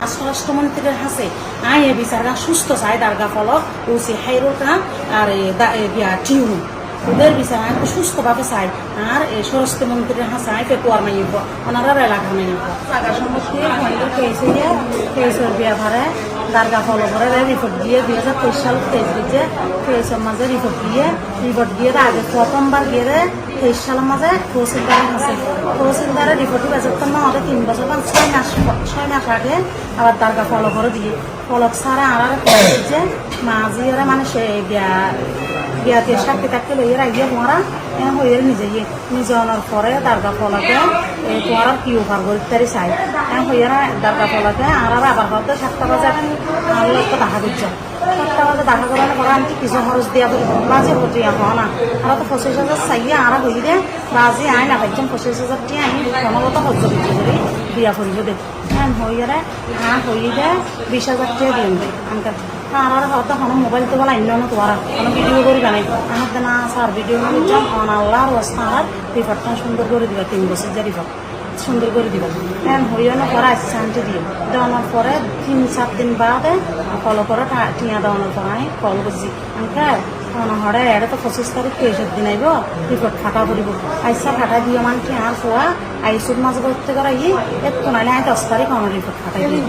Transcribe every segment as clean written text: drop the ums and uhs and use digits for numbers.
স্বরাষ্ট্রমন্ত্রীর হাসে আয় এ বিচারগা সুস্থ চাই দারগা ফলক ও সে হাইরোকা আর টিউন ওদের বিচার আয় সুস্থভাবে চাই আর স্বরাষ্ট্রমন্ত্রীর হাসে আয় পেকুয়ার মাইব ওনারা এলাকা মাইব জায়গা সম্পত্তি কেসের বিয়া ভারে দারগা ফলকরে রিপোর্ট দিয়ে 2023 সাল 23 যে কেসের মাঝে রিপোর্ট দিয়ে আগে প্রথমবার গিয়ে 23 সালের মাঝে তহসিলদার আছে তহসিলদারের রিপোর্টে বেজার না আমাদের 3 বছর বা 6 মাস আগে আবার দারগা ফলকরে দিয়ে ফলক ছাড়া আর যে মাঝিরা মানে সে বিয়াতে সাক্ষী থাকতে লইয়ের আইয়ে তোমারা হয়ে নিজে অনার পরে দারগা ফলকে তোমার কি উপহার করতে চাই হয়ে দারগা ফলকে আর আবার হয়তো 7টা বাজে দেখা দিচ্ছে 7টা বাজে দেখা করার পরে আমি কিছু খরচ দিয়া বলি বাজে হচ্ছে হওয়া না আর তো 25,000 চাইয়ে আর হয়ে দে বাজে আয় না পাইছেন 25,000 টি আমি ক্রমাগত খরচ দিচ্ছি করি বিয়া করিব দে হয়ে হয়ে দে 20,000 টাকা দিন আমাকে আর হয়তো কোনো মোবাইল তো বলা ইন্ডিয়ানো তোমার কোনো ভিডিও করবে নাই আমাকে না স্যার ভিডিও নিলাম আল্লাহর অবস্থা আর রিপোর্টটা সুন্দর করে দিবা 3 বছর যে রিপোর্ট সুন্দর করে দিবা হইয়ানোর পরে আসছে আনতে দিয়ে দেওয়ানোর পরে 3-4 দিন বাদে ফলো করে টিয়া দেওয়ানোর পরে আমি কল করছি আমাকে হরে এটা তো 25 তারিখ 23 দিন আইব রিপোর্ট ফাটা করিব আইসা ফাটা দিয়ে মানে টিয়ার পোয়া আইসুর মাঝে করতে করে একটু নাইলে আমি 10 তারিখ আমার রিপোর্ট ফাটাই দিই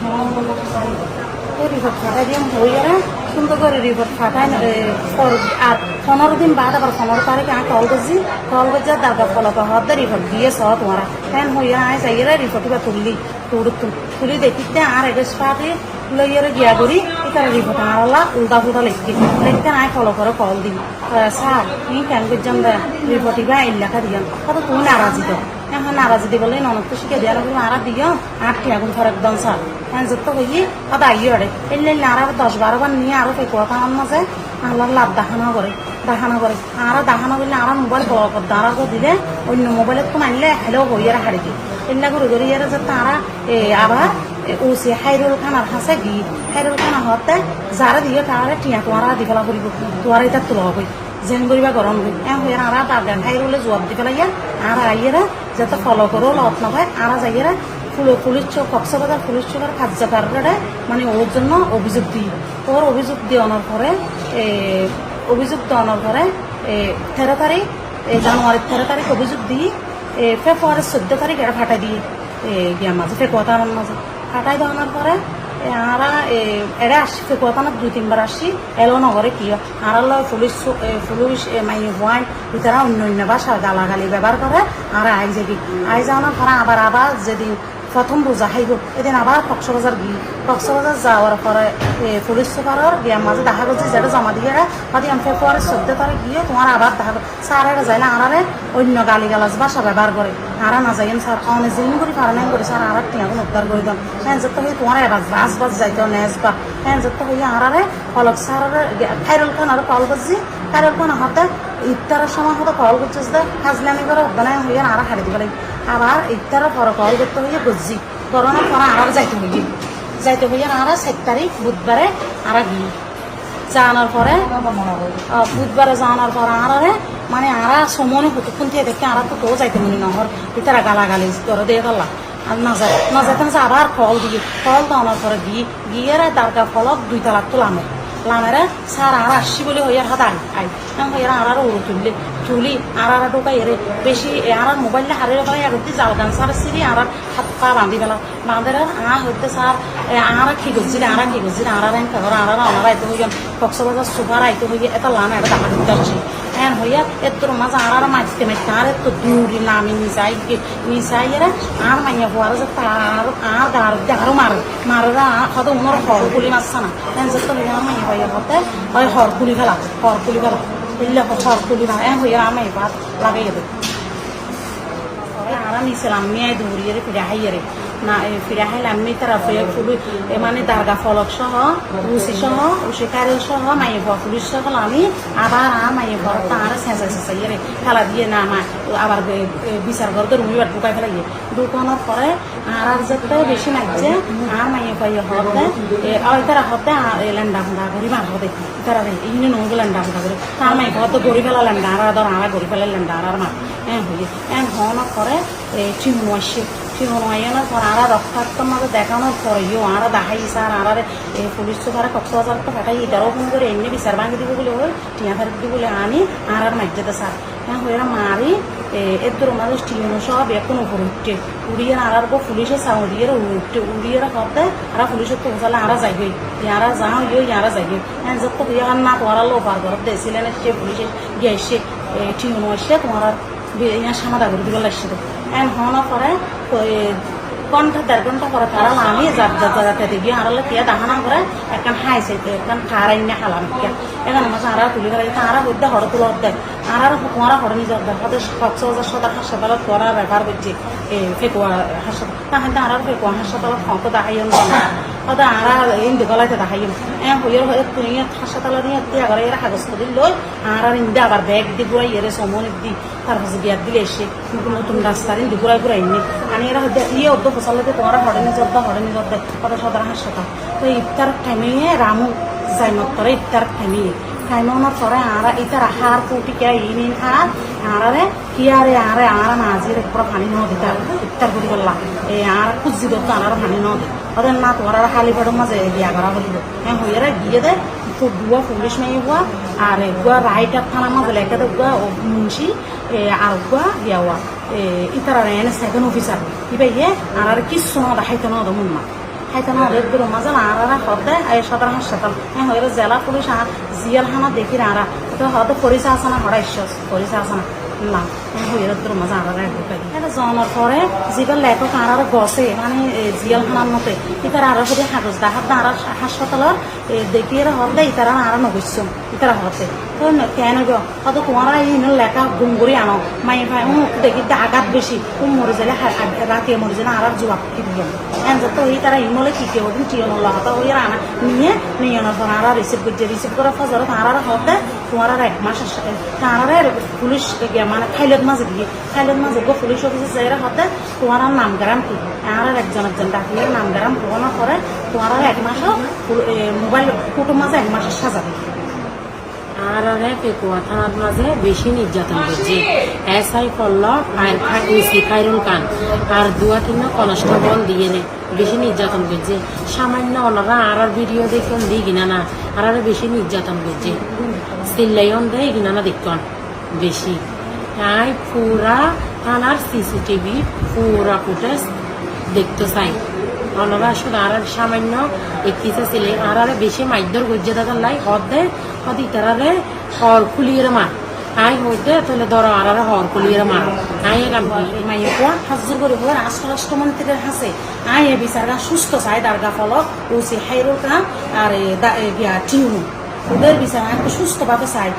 রিপোর্ট ফাটাই দিয়ে হইয়া সুন্দর করে রিপোর্ট ফাটাই আর 15 দিন বাদ আবার 15 তারিখে আমি কল করছি দারগা ফলক হতে রিপোর্ট দিয়েছ তোমারা হইয়া আয় যাইয়ে রিপোর্ট বা তুলি দেখিতে আর এগেস পাতে লইয়ারে গিয়া করি এটার রিপোর্ট আনলা উল্টা ফুটা লিখতে নাই ফলো করে কল দিই স্যার তুমি কেন করছেন রিপোর্ট বা এই লেখা দিয়ান কত তুমি নারাজি দাও এখন নারাজি দি বলে ননদ তো শিখে দেওয়া লাগলো আর দিও 8 টাকা করে একদম স্যার যত হইয়ে কত আইয়ে ওরে এলে আর 10-12 বার নিয়ে আরো কথা আমার মাঝে আল্লাহর লাভ দেখানো করে আর দেখানো করলে আর মোবাইল দাঁড়া দিলে অন্য মোবাইলে তো মানলে হ্যালো হইয়ারা হারি দিই এলা করে ইয়ারা যে তারা আবার ওসি হাইরুল খানার হাসে হাইরুল খানা হতে যারা দিয়ে তারা টিয়া তোমারা দি ফেলা করিব তোমার এটা তোলা হই জেন করিবা গরম হই হয়ে আর দাগান হাইরুলে জবাব দি ফেলাইয়া আর আইয়েরা যাতে ফলো করো লত না হয় আর যাইয়েরা পুলিশ চোখ কক্সবাজার পুলিশ চোখের কার্যকারীরা মানে ওর জন্য অভিযোগ দিই ওর অভিযোগ দেওয়ানোর পরে 13 তারিখ জানুয়ারির 13 তারিখ অভিযোগ দিই ফেব্রুয়ারির 14 তারিখ এটা ফাটাই দিয়ে গিয়া মাঝে ফেকুয়াতার মাঝে ফাটাই দেওয়ানোর পরে আরা এরা আসি ফেকুয়াতানোর 2-3 বার আসি এলো নগরে কি আর পুলিশ মাই ওয়াইন ভিতরে অন্য ভাষা গালাগালি ব্যবহার করে আর আই যাওয়ানোর পরে আবার যেদিন প্রথম বোঝা খাইব এদিন আবার কক্সবাজার যাওয়ার পরে পুলিশ সুপারের গিয়ার মাঝে দেখা করছে যেটা জমা দিয়ে আমি ফেব্রুয়ারির 14 তারিখ গিয়ে তোমার আবার দেখা স্যার এটা যায় না আরারে অন্য গালি গালাজ ভাষা ব্যবহার করে আর না যাইন স্যার অনেক জিন করি কারণে করে স্যার আর টিয়াগুলো উদ্ধার করে দেন যত হয়ে তোমার এবার বাস যাইতে নেস বা যত হয়ে আরারে ফলক স্যারের খাইরুল খান আর কল করছি খাইরুল খান হতে ইফতারের সময় হতে কল করছে যে হাজলামি করে উদ্যানে হয়ে আর হারিয়ে দিবে আবার ইফতারের পরে কল করতে হয়ে বুঝছি করোনার পরে আর যাইতে হইয়া আর 7 তারিখ বুধবারে আর গিয়ে জানার পরে বুধবারে জানার পরে আর মানে আর সময় কতক্ষণ দিয়ে দেখতে আর তো যাইতে মনে নহর তারা গালাগালি করে দিয়ে গেল আর না যাইতে আবার কল দেওয়ানোর পরে গিয়ে দারগা ফলক 2 তালাক তো লামেরা স্যার আর আসছি বলে হইয়ার হাত হইয়ার আর তুলি আর ঢোকাই এরে বেশি আর মোবাইলটা হারিয়ে ফেলাই আর হচ্ছে জাল গান স্যার সিরি আর হাত পা বাঁধি ফেলা বাঁধের হইতে স্যার আর কি করছি আর ওনারা এত হইয়া কক্সবাজার সুপার আইতে হইয়া এটা লাম এটা দেখা দিতে আসছি হইয়া এত মাঝে আর মাঝতে আর এত দূরি নামি নিচাই এরা আর মাইয়া হওয়ার যে আর গাড়িতে আরো মারেরা হয়তো ওনার হরকুলি মারছে না যত হইয়া মাইয়া হইয়া হতে ওই হরকুলি ফেলা এলে হরকুলি না হইয়া আমি এবার লাগাই দেবে আর নিছিলাম মেয়ে দৌড়িয়ে ফিরে হাইয়ারে না ফিরে হাইলাম মেয়ে তারা ফুলি মানে দারগা ফলক সহ উসি কারেল সহ মাইয়ে পুলিশ সহ আমি আবার মাইয়ে ঘর তার শেষাইয়ে খেলা দিয়ে না আবার বিচার করতে রবিবার ঢুকাই ফেলাই ঢুকানোর পরে আর যেতে বেশি লাগছে আর মাইয়ে পাইয়ে হতে তারা হতে ল্যান্ডা ফুন্ডা করি মার হতে তারা ইনি নৌকে ল্যান্ডা ফুন্ডা করে তার মাইয়ে হতে গড়ি ফেলা ল্যান্ডা আর ধর গড়ি ফেলা ল্যান্ডা আর মার হয়ে হওয়ানোর পরে চিমু আসছে টিউন আইয়ানোর পর আরা রক্তাক্তর মাঝে দেখানোর পরেও আরা দেখাই স্যার আরারে পুলিশ তো তারা কক্সবাজার তো ফাটাই এটারও ফোন করে এমনি বিচার ভাঙি দিব বলে ওই টিয়া ফেরত দিব বলে আনি আরার মাইজেতে স্যার হ্যাঁ হয়ে মারি এদের ওনাদের টিউন সব এখন উপরে উঠছে উড়িয়ে আরার পর পুলিশের উড়িয়ে উঠছে উড়িয়ে হতে আরা পুলিশের তো উঠালে আরা যাইবে ইয়ারা যাও ইয়ে ইয়ারা যাইবে হ্যাঁ যত ইয়ে না তোমার লোফার ঘর দিয়েছিলেন সে পুলিশে গিয়ে এসে টিউন এসে তোমার ইয়ার সামাদা করে দিব লাগছে এন হওয়ার পরে ঘন্টা 1.5 ঘন্টা পরে তারা আমি যাতে গিয়ে আড়ালে কে দাহানা করে এখন হাইছে এখন খারাই না হালাম এখানে মাঝে আড়া তুলি করে আড়া হইতে হড় তুলত দেয় আড়ার কুমারা হড় নিজের দেয় হতে কক্সবাজার সদর হাসপাতালত করা রেফার করছে ফেকুয়া হাসপাতাল তাহলে আড়ার ফেকুয়া হাসপাতালত ফঙ্ক দেখাইন হতে আড়া ইন্দি গলাইতে দেখাইন হইয়ের হয়ে তুই হাসপাতালত নিয়ে করে এরা কাগজ করি লই আড়ার ইন্দি আবার ব্যাগ দি ঘুরাই এরে সমনিক দি তারপর বিয়ার দিলে এসে নতুন রাস্তার ইন্দি ঘুরাই ঘুরাই নি আমি এরা ইয়ে অর্ধ ফসলতে তোমার হরেনি জর্দা কত সদর হাসপাতাল তো ইফতার টাইমে রামু যাই মতরে ইফতার টাইমানোর পরে আরা ইতার হার কুটিকে ইনিন হার আরারে কিয়ারে আরে আরা নাজির পুরো পানি ন দিতা ইফতার করি বললা এই আর খুঁজি দত আনার পানি ন দে ওদের না তোমার খালি পেটের মাঝে বিয়া করা বলিব হ্যাঁ হইয়ারা গিয়ে দেয় গুয়া পুলিশ মাই গুয়া আর গুয়া রাইটার থানা মাঝে লেখা দে গুয়া মুন্সি আর গুয়া বিয়াওয়া ইতারা এনে সেকেন্ড অফিসার ইবাইয়ে আর কিছু ন দেখাইতে ন দমুন না খাইতে না রেড করে মাঝে আরা হতে সদর হাসপাতাল হ্যাঁ হয়ে জেলা পুলিশ জিয়াল হানা দেখি আরা তো হয়তো পরিচা আছে না হরা ঈশ্বর পরিচা আছে না না হয়ে তোর মাঝে আরা ঢুকাই এটা জনার পরে যেগুলো লেখক আরার গছে মানে জিয়াল হানার মতে ইতারা আরো যদি হাগজ দেখাত না আর হাসপাতালের দেখি এরা হতে ইতারা আরা নগস্য ইতারা হতে তো কেন গো হয়তো তোমারা এই লেখা গুম করে আনো মাই ভাই দেখি আঘাত বেশি মরে যালে রাতে মরে যালে আর জবাব কি দিল যত ওই তারা ইমলে কি কেউ দিন টিও নল হতা ওই আনা নিয়ে আনার পর আরা রিসিভ করার ফজর তারা হতে তোমার 1 মাস তারা পুলিশ মানে খাইলত মাঝে গিয়ে খাইলত মাঝে গো পুলিশ অফিসে যাইরা হতে তোমার নাম গ্রাম কি আর একজন ডাকিয়ে নাম গ্রাম পড়ানোর পরে তোমার 1 মাস মোবাইল কুটুম মাঝে 1 মাসের সাজা দিবে আর পেকুয়া থানার মাঝে বেশি নির্যাতন করছে এসআই করল ওসি খায়রুল খান আর 2-3 কনস্টেবল দিয়ে নে বেশি নির্যাতন করছে সামান্য ওনারা আর ভিডিও দেখুন দিই কিনা না আর বেশি নির্যাতন করছে সিল্লাইন দেয় কিনা না দেখুন বেশি তাই পুরা থানার সিসিটিভি পুরা ফুটেজ দেখতে চাই ওনারা শুধু আর সামান্য একটিতে ছিলে আর বেশি মাইদর গজ্জে দেখার লাই হদে হদি তারারে হর খুলিয়ে মার আই হইতে তাহলে ধরো আর হর খুলিয়ে মার আই এলাম মাইয়ে কোয়া হাজুর করে হলো রাষ্ট্রমন্ত্রীদের হাসে আই এ বিচারগা সুস্থ চাই দারগা ফলক ওসি খায়রুল খান আর টিউনু ওদের বিচার সুস্থভাবে চাই